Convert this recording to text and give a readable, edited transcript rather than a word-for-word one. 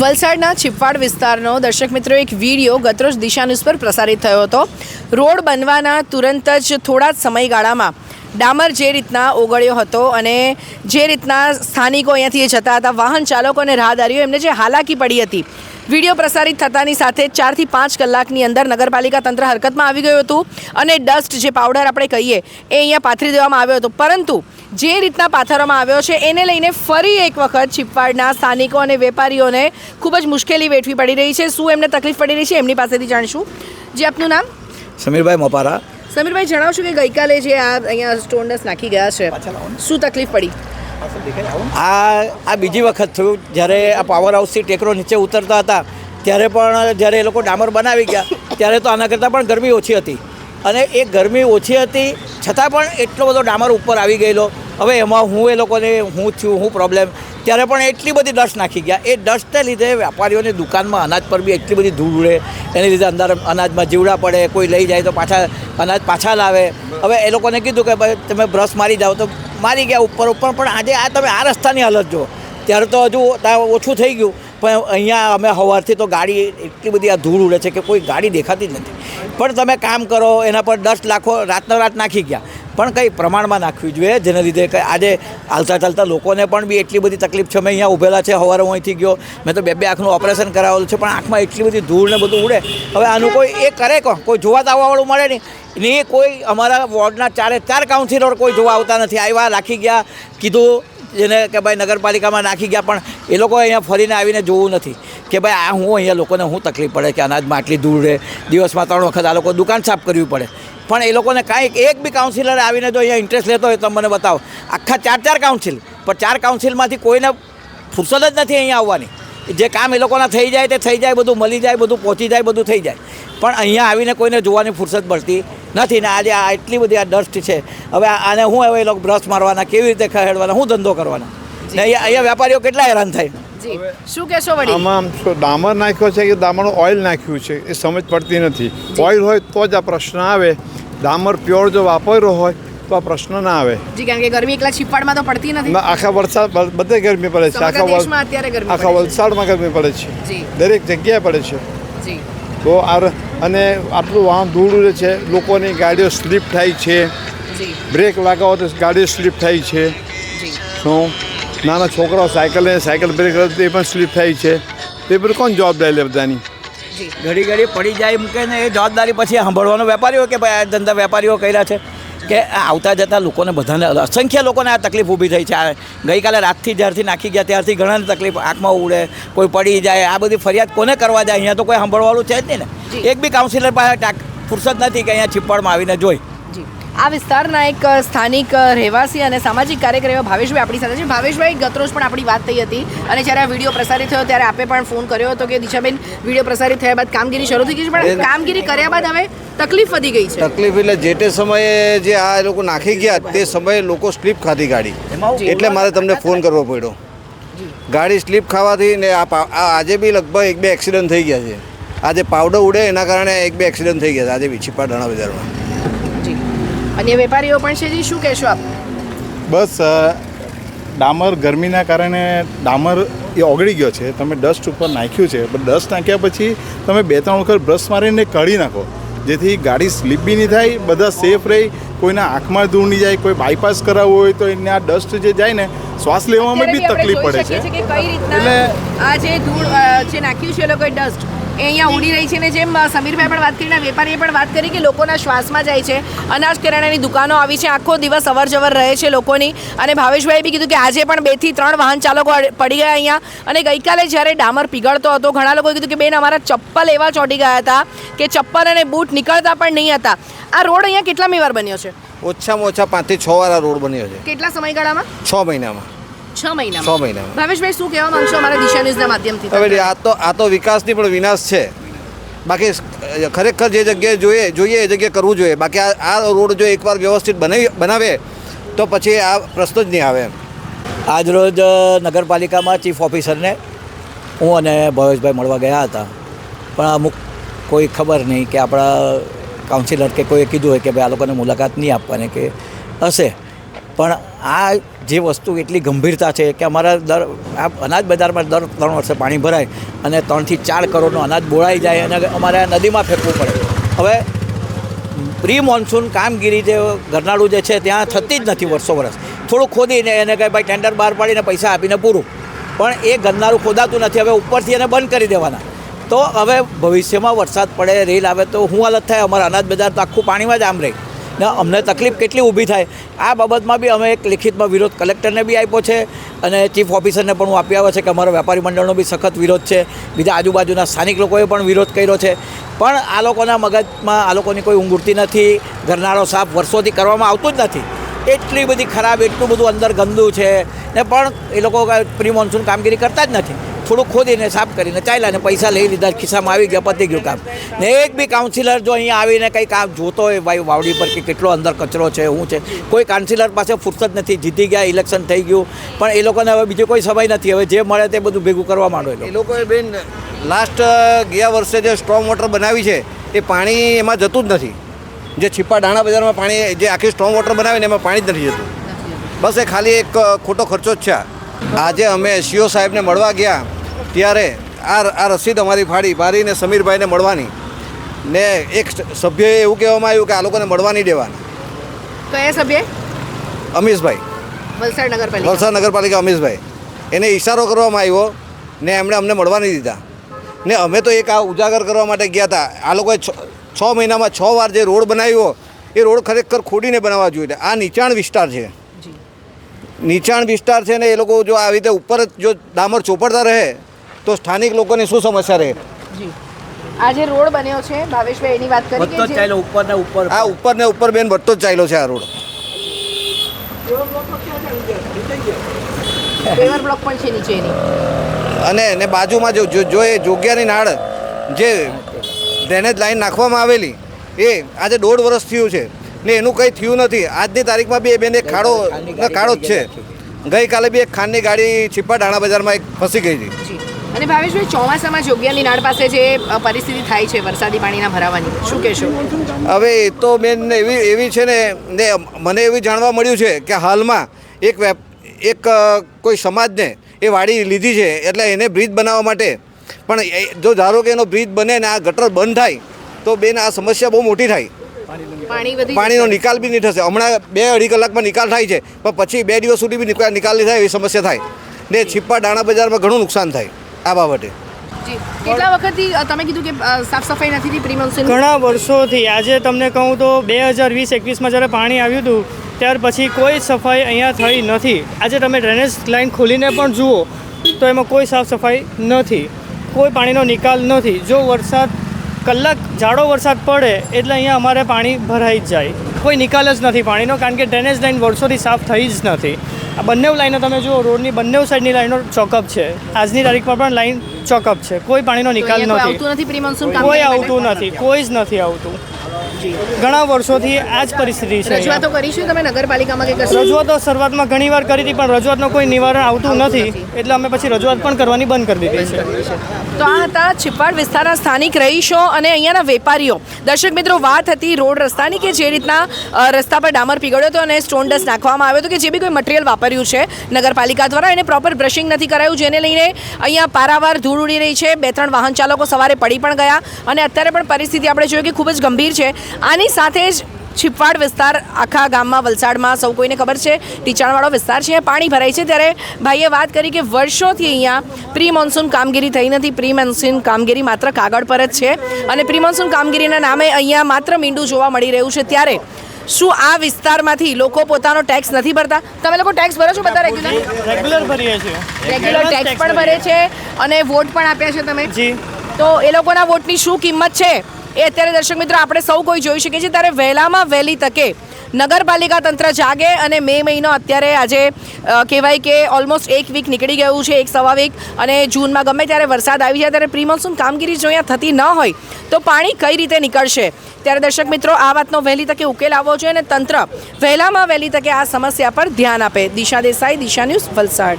વલસાડના છીપવાડ વિસ્તારનો દર્શક મિત્રો એક વિડીયો ગતરોજ દિશા ન્યૂઝ પર પ્રસારિત થયો હતો. રોડ બનવાના તુરંત જ થોડા જ સમયગાળામાં ડામર જે રીતના ઓગળ્યો હતો અને જે રીતના સ્થાનિકો અહીંયાથી જતા હતા, વાહન ચાલકો અને રાહદારીઓ એમને જે હાલાકી પડી હતી, વિડીયો પ્રસારિત થતાની સાથે 4 થી 5 કલાકની અંદર નગરપાલિકા તંત્ર હરકતમાં આવી ગયું હતું અને ડસ્ટ જે પાવડર આપણે કહીએ એ અહીંયા પાથરી દેવામાં આવ્યો હતો. પરંતુ જે રીતના પાથરવામાં આવ્યો છે એને લઈને ફરી એક વખત છીપવાડના સ્થાનિકો અને વેપારીઓને ખૂબ જ મુશ્કેલી વેઠવી પડી રહી છે. શું એમને તકલીફ પડી રહી છે એમની પાસેથી જાણીશું. જે આપનું નામ? સમીરભાઈ મપારા. સમીરભાઈ, જણાવશો કે ગઈકાલે જે આ અહીંયા સ્ટોન ડસ્ટ નાખી ગયા છે, શું તકલીફ પડી? આ બીજી વખત થયું જ્યારે આ પાવર હાઉસથી ટેકરો નીચે ઉતરતા હતા ત્યારે પણ જ્યારે એ લોકો ડામર બનાવી ગયા ત્યારે તો આના કરતાં પણ ગરમી ઓછી હતી અને એ ગરમી ઓછી હતી છતાં પણ એટલો બધો ડામર ઉપર આવી ગયેલો. હવે એમાં હું થયું પ્રોબ્લેમ ત્યારે પણ એટલી બધી ડસ્ટ નાખી ગયા. એ ડસ્ટને લીધે વેપારીઓની દુકાનમાં અનાજ પર બી એટલી બધી ધૂળ ઉડે, એને લીધે અંદર અનાજમાં જીવડા પડે, કોઈ લઈ જાય તો અનાજ પાછા લાવે. હવે એ લોકોને કીધું કે ભાઈ તમે બ્રશ મારી જાઓ તો મારી ગયા ઉપર પણ આજે તમે આ રસ્તાની હાલત જુઓ. ત્યારે તો હજુ ઓછું થઈ ગયું, પણ અહીંયા અમે સવારથી તો ગાડી એટલી બધી આ ધૂળ ઉડે છે કે કોઈ ગાડી દેખાતી જ નથી. પણ તમે કામ કરો, એના પર ડસ્ટ લાખો રાતનો રાત નાખી ગયા, પણ કંઈ પ્રમાણમાં નાખવી જોઈએ, જેના લીધે કંઈ આજે હાલતા ચાલતા લોકોને પણ બી એટલી બધી તકલીફ છે. મેં અહીંયા ઊભેલા છે, સવારે હું અહીંથી ગયો, મેં તો બે આંખનું ઓપરેશન કરાવેલું છે, પણ આંખમાં એટલી બધી ધૂળ ને બધું ઉડે. હવે આનું કોઈ એ કરે કોઈ જોવા આવવાવાળું મળે નહીં. કોઈ અમારા વોર્ડના 4 કાઉન્સિલર કોઈ જોવા આવતા નથી. આવ્યા, રાખી ગયા, કીધું જેને કે ભાઈ નગરપાલિકામાં નાખી ગયા, પણ એ લોકો અહીંયા ફરીને આવીને જોવું નથી કે ભાઈ આ અહીંયા લોકોને શું તકલીફ પડે કે અનાજમાં આટલી ધૂળ રહે. દિવસમાં 3 વખત આ લોકો દુકાન સાફ કરવી પડે, પણ એ લોકોને કાંઈ એક બી કાઉન્સિલર આવીને જો અહીંયા ઇન્ટરેસ્ટ લેતો હોય તો મને બતાવો. આખા 4 કાઉન્સિલ, પણ 4 કાઉન્સિલમાંથી કોઈને ફુરસદ જ નથી અહીંયા આવવાની. જે કામ એ લોકોના થઈ જાય તે થઈ જાય, બધું મળી જાય, બધું પહોંચી જાય, બધું થઈ જાય, પણ અહીંયા આવીને કોઈને જોવાની ફુરસદ મળતી નથી. ને આજે આ એટલી બધી આ ડસ્ટ છે. હવે આને હવે એ લોકો બ્રશ મારવાના, કેવી રીતે ખહેડવાના, શું ધંધો કરવાના? ને અહીંયા વેપારીઓ કેટલા હેરાન થાય. શું કહેશો વળી? આમાં ડામર નાખ્યો છે કે ડામરનું ઓઇલ નાખ્યું છે એ સમજ પડતી નથી. ઓઇલ હોય તો જ આ પ્રશ્ન આવે. ડામર પ્યોર જો વાપર્યો હોય તો આ પ્રશ્ન ના આવે. જી, કારણ કે ગરમી એકલા છીપવાડમાં તો પડતી નથી. આખા વલસાડ બધે ગરમી પડે છે. આખા વલસાડમાં ગરમી પડે છે, દરેક જગ્યાએ પડે છે. તો અને આટલું વાહન ધૂળ ઉડે છે, લોકોની ગાડીઓ સ્લીપ થાય છે, બ્રેક લગાવો તો ગાડીઓ સ્લીપ થાય છે. શું નાના છોકરાઓ સાયકલ બ્રેક એ પણ સ્લીપ થાય છે. તે બધું કોણ જવાબદારી લે બધાની? ઘડી પડી જાય મૂકે ને એ જવાબદારી પછી સાંભળવાનો વેપારીઓ કે ભાઈ આ ધંધા વેપારીઓ કર્યા છે કે આવતા જતાં લોકોને બધાને અસંખ્ય લોકોને આ તકલીફ ઊભી થઈ છે. ગઈકાલે રાતથી જ્યારથી નાખી ગયા ત્યારથી ઘણાને તકલીફ, આંખમાં ઉડે, કોઈ પડી જાય. આ બધી ફરિયાદ કોને કરવા જાય? અહીંયા તો કોઈ સાંભળવાનું છે જ નહીં ને. એક બી કાઉન્સિલર પાસે ફુરસદ નથી કે અહીંયા છીપવાડમાં આવીને જોઈ. આ વિસ્તારના એક સ્થાનિક રહેવાસી અને સામાજિક કાર્યકર એવા ભાવેશભાઈ આપણી સાથે છે. ભાવેશભાઈ, ગતરોજ પણ આપણી વાત થઈ હતી અને જ્યારે આ વિડીયો પ્રસારિત થયો ત્યારે આપે પણ ફોન કર્યો હતો કે દિશાબેન, વિડીયો પ્રસારિત થયા બાદ કામગીરી શરૂ થઈ ગઈ છે, પણ કામગીરી કર્યા બાદ હવે તકલીફ વધી ગઈ છે. તકલીફ એટલે જે તે સમયે જે આ લોકો નાખી ગયા તે સમયે લોકો સ્લીપ ખાધી ગાડી, એટલે મારે તમને ફોન કરવો પડ્યો. ગાડી સ્લીપ ખાવાથી ને આજે બી લગભગ 2 એક્સિડન્ટ થઈ ગયા છે. આજે પાવડર ઉડે એના કારણે 2 એક્સિડન્ટ થઈ ગયા છે આજે છીપવાડ બજારમાં. અને વેપારીઓ પણ છે. જી, શું કહેશો આપ? બસ ડામર ગરમીના કારણે ડામર એ ઓગળી ગયો છે. તમે ડસ્ટ ઉપર નાખ્યું છે, પણ ડસ્ટ નાખ્યા પછી તમે 2-3 વખત બ્રશ મારીને કાઢી નાખો, જેથી ગાડી સ્લીપ બી નહીં થાય, બધા સેફ રહે, કોઈના આંખમાં ધૂળ નહીં જાય. કોઈ બાયપાસ કરાવવું હોય તો એને આ ડસ્ટ જે જાય ને શ્વાસ લેવામાં બી તકલીફ પડે છે. એટલે આ જે ધૂળ જે નાખ્યું છે એ લોકોએ ડસ્ટ એ અહીંયા ઉડી રહી છે ને જેમ સમીરભાઈ પણ વાત કરીને વેપારીએ પણ વાત કરી કે લોકોના શ્વાસમાં જાય છે. અનાજ કિરાણાની દુકાનો આવી છે, આખો દિવસ અવરજવર રહે છે લોકોની. અને ભાવેશભાઈએ બી કીધું કે આજે પણ 2 થી 3 વાહન ચાલકો પડી ગયા અહીંયા. અને ગઈકાલે જ્યારે ડામર પીગળતો હતો ઘણા લોકોએ કીધું કે બેન, અમારા ચપ્પલ એવા ચોંટી ગયા હતા કે ચપ્પલ અને બૂટ નીકળતા પણ નહીં હતા. આ રોડ અહીંયા કેટલામી વાર બન્યો છે? ઓછામાં ઓછા 5 થી 6 વાર આ રોડ બન્યો છે. કેટલા સમયગાળામાં? 6 મહિનામાં. 6 મહિનામાં. ભાવેશભાઈ, શું કહેવા માંગશો અમારા દિશા ન્યૂઝના માધ્યમથી? હવે આ તો વિકાસની પણ વિનાશ છે. બાકી ખરેખર જે જગ્યાએ જોઈએ એ જગ્યાએ કરવું જોઈએ. બાકી આ રોડ જો એકવાર વ્યવસ્થિત બનાવે તો પછી આ પ્રશ્ન જ નહીં આવે. આજરોજ નગરપાલિકામાં ચીફ ઓફિસરને હું અને ભાવેશભાઈ મળવા ગયા હતા, પણ અમુક કોઈ ખબર નહીં કે આપણા કાઉન્સિલર કે કોઈએ કીધું હોય કે ભાઈ આ લોકોને મુલાકાત નહીં આપવાની કે હશે, પણ આ જે વસ્તુ એટલી ગંભીરતા છે કે અમારા આ અનાજ બજારમાં દર 3 વર્ષે પાણી ભરાય અને 3 થી 4 કરોડનું અનાજ બોળાઈ જાય અને અમારે આ નદીમાં ફેંકવું પડે. હવે પ્રી મોન્સૂન કામગીરી જે ગરનાળું જે છે ત્યાં થતી જ નથી વર્ષો વર્ષ. થોડું ખોદીને એને કંઈ ભાઈ ટેન્ડર બહાર પાડીને પૈસા આપીને પૂરું, પણ એ ગરનાળું ખોદાતું નથી. હવે ઉપરથી એને બંધ કરી દેવાના. તો હવે ભવિષ્યમાં વરસાદ પડે, રેલ આવે તો શું હાલત થાય? અમારા અનાજ બજાર તો આખું પાણીમાં જ આમ રહે ને અમને તકલીફ કેટલી ઊભી થાય. આ બાબતમાં બી અમે એક લિખિતમાં વિરોધ કલેક્ટરને બી આપ્યો છે અને ચીફ ઓફિસરને પણ હું આપી આવ્યો છે કે અમારા વેપારી મંડળનો બી સખત વિરોધ છે. બીજા આજુબાજુના સ્થાનિક લોકોએ પણ વિરોધ કર્યો છે, પણ આ લોકોના મગજમાં આ લોકોની કોઈ ઊંઘ ઉડતી નથી. ગરનાળો સાફ વર્ષોથી કરવામાં આવતું જ નથી. એટલી બધી ખરાબ, એટલું બધું અંદર ગંદુ છે ને પણ એ લોકો પ્રી મોન્સૂન કામગીરી કરતા જ નથી. થોડું ખોદીને સાફ કરીને ચાલ્યા ને પૈસા લઈ લીધા, ખિસ્સામાં આવી ગયા, પતી ગયું કામ. ને એક બી કાઉન્સિલર જો અહીંયા આવીને કંઈ કામ જોતો હોય ભાઈ વાવડી પર કે કેટલો અંદર કચરો છે, શું છે, કોઈ કાઉન્સિલર પાસે ફુરસત નથી. જીતી ગયા, ઇલેક્શન થઈ ગયું, પણ એ લોકોને હવે બીજો કોઈ સમય નથી. હવે જે મળે તે બધું ભેગું કરવા માંડો. એ લોકોએ બેન લાસ્ટ ગયા વર્ષે જે સ્ટ્રોમ વોટર બનાવી છે એ પાણી એમાં જતું જ નથી. જે છીપા ડાણા બજારમાં પાણી જે આખી સ્ટ્રોમ વોટર બનાવીને એમાં પાણી જ નથી જતું. બસ એ ખાલી એક ખોટો ખર્ચો જ છે. આજે અમે સીઓ સાહેબને મળવા ગયા ત્યારે આ રસીદ અમારી પાડીને સમીરભાઈને મળવાની ને એક સભ્યએ એવું કહેવામાં આવ્યું કે આ લોકોને મળવા નહીં દેવાના. કયા સભ્ય? અમીશભાઈ, વલસાડ નગરપાલિકા અમીશભાઈ. એને ઈશારો કરવામાં આવ્યો ને એમણે અમને મળવા નહીં દીધા. ને અમે તો એક આ ઉજાગર કરવા માટે ગયા હતા. આ લોકોએ 6 મહિનામાં 6 વાર જે રોડ બનાવ્યો એ રોડ ખરેખર ખોડીને બનાવવા જોઈએ. આ નીચાણ વિસ્તાર છે, નીચાણ વિસ્તાર છે ને એ લોકો જો આવી રીતે ઉપર જો ડામર ચોપડતા રહે તો સ્થાનિક લોકોની શું સમસ્યા રહે? આ જે રોડ બન્યો છે ભાવેશભાઈ એની વાત કરી વધતો જ ચાલ્યો ઉપર ને ઉપર. આ ઉપર ને ઉપર બેન વધતો જ ચાલ્યો છે આ રોડ. પેવર બ્લોક પણ છે નીચે એની. અને બાજુમાં જો એ જોગ્યાની નાળ જે ડ્રેનેજ લાઈન નાખવામાં આવેલી એ આજે 1.5 વર્ષ થયું છે ને એનું કંઈ થયું નથી. આજની તારીખમાં બી એ બેન એક ખાડો જ છે. ગઈકાલે બી એક ખાંડની ગાડી છીપા ડાણા બજારમાં એક ફસી ગઈ હતી. અને ભાવેશભાઈ, ચોમાસામાં જોગિયાની નાળ પાસે જે પરિસ્થિતિ થાય છે વરસાદી પાણીના ભરાવાની, શું કહેશો? હવે એ તો બેન એવી છે ને મને એવું જાણવા મળ્યું છે કે હાલમાં એક કોઈ સમાજને એ વાડી લીધી છે એટલે એને બ્રિજ બનાવવા માટે. પણ જો ધારો કે એનો બ્રિજ બને ને આ ગટર બંધ થાય તો બેન આ સમસ્યા બહુ મોટી થાય. પાણીનો નિકાલ બી નહીં થશે. હમણાં 2-2.5 કલાકમાં નિકાલ થાય છે, પણ પછી 2 દિવસ સુધી બી નિકાલ નહીં થાય એવી સમસ્યા થાય ને છીપા ડાણા બજારમાં ઘણું નુકસાન થાય આ બાબતે. કેટલા વખતથી તમે કીધું કે સાફ સફાઈ નથી થઈ પ્રી મોન્સૂન? ઘણા વર્ષોથી. આજે તમને કહું તો 2020-21માં જ્યારે પાણી આવ્યું હતું ત્યાર પછી કોઈ સફાઈ અહીંયા થઈ નથી. આજે તમે ડ્રેનેજ લાઈન ખોલીને પણ જુઓ તો એમાં કોઈ સાફ સફાઈ નથી, કોઈ પાણીનો નિકાલ નથી. જો જાડો વરસાદ પડે એટલે અહીંયા અમારે પાણી ભરાઈ જ જાય. કોઈ નિકાલ જ નથી પાણીનો, કારણ કે ડ્રેનેજ લાઈન વર્ષોથી સાફ થઈ જ નથી. આ બંને લાઈનો તમે જુઓ, રોડની બંને સાઈડની લાઈનો ચોકઅપ છે. આજની તારીખમાં પણ લાઈન ચોકઅપ છે. કોઈ પાણીનો નિકાલ નથી, કોઈ આવતું નથી, કોઈ જ નથી આવતું. ઘણા વર્ષોથી આ જ પરિસ્થિતિ છે. રજૂઆતો કરીશું તમે નગરપાલિકામાં કે કશું? રજૂઆતો શરૂઆતમાં ઘણીવાર કરી હતી, પણ રજૂઆતનો કોઈ નિવારણ આવતું નથી એટલે અમે પછી રજૂઆત પણ કરવાની બંધ કરી દીધી છે. તો આ હતા છીપાડ વિસ્તારના સ્થાનિક રહીશો અને અહીંયાના વેપારીઓ. દર્શક મિત્રો, વાત હતી રોડ રસ્તાની કે જે રીતના રસ્તા પર ડામર પીગળ્યો હતો અને સ્ટોન ડસ્ટ નાખવામાં આવ્યો હતો કે જે બી કોઈ મટીરિયલ વાપર્યું છે નગરપાલિકા દ્વારા એને પ્રોપર બ્રશિંગ નથી કરાયું, જેને લઈને અહીંયા પારાવાર ધૂળ ઉડી રહી છે. 2-3 વાહન ચાલકો સવારે પડી પણ ગયા અને અત્યારે પણ પરિસ્થિતિ આપણે જોઈએ કે ખૂબ જ ગંભીર છે. આની સાથે જ છીપવાડ વિસ્તાર આખા ગામમાં, વલસાડમાં સૌ કોઈને ખબર છે ટીચાણવાળો વિસ્તાર છે, પાણી ભરાય છે. ત્યારે ભાઈએ વાત કરી કે વર્ષોથી અહીંયા પ્રી મોન્સૂન કામગીરી થઈ નથી. પ્રી મોન્સૂન કામગીરી માત્ર કાગળ પર જ છે અને પ્રી મોન્સૂન કામગીરીના નામે અહીંયા માત્ર મીંડું જોવા મળી રહ્યું છે. ત્યારે શું આ વિસ્તારમાંથી લોકો પોતાનો ટેક્સ નથી ભરતા? તમે લોકો ટેક્સ ભરો છો બધા? રેગ્યુલર ભરીએ છીએ. રેગ્યુલર ટેક્સ પણ ભરે છે અને વોટ પણ આપ્યા છે તમે? જી. તો એ લોકોના વોટની શું કિંમત છે એ અત્યારે દર્શક મિત્રો આપણે સૌ કોઈ જોઈ શકીએ છીએ. ત્યારે વહેલામાં વહેલી તકે નગરપાલિકા તંત્ર જાગે અને મે મહિનો અત્યારે આજે કહેવાય કે ઓલમોસ્ટ 1 વીક નીકળી ગયું છે, 1-1.5 વીક, અને જૂનમાં ગમે ત્યારે વરસાદ આવી જાય ત્યારે પ્રી મોન્સૂન કામગીરી જો અહીંયા થતી ન હોય તો પાણી કઈ રીતે નીકળશે? ત્યારે દર્શક મિત્રો આ વાતનો વહેલી તકે ઉકેલ આવવો જોઈએ અને તંત્ર વહેલામાં વહેલી તકે આ સમસ્યા પર ધ્યાન આપે. દિશા દેસાઈ, દિશા ન્યૂઝ, વલસાડ.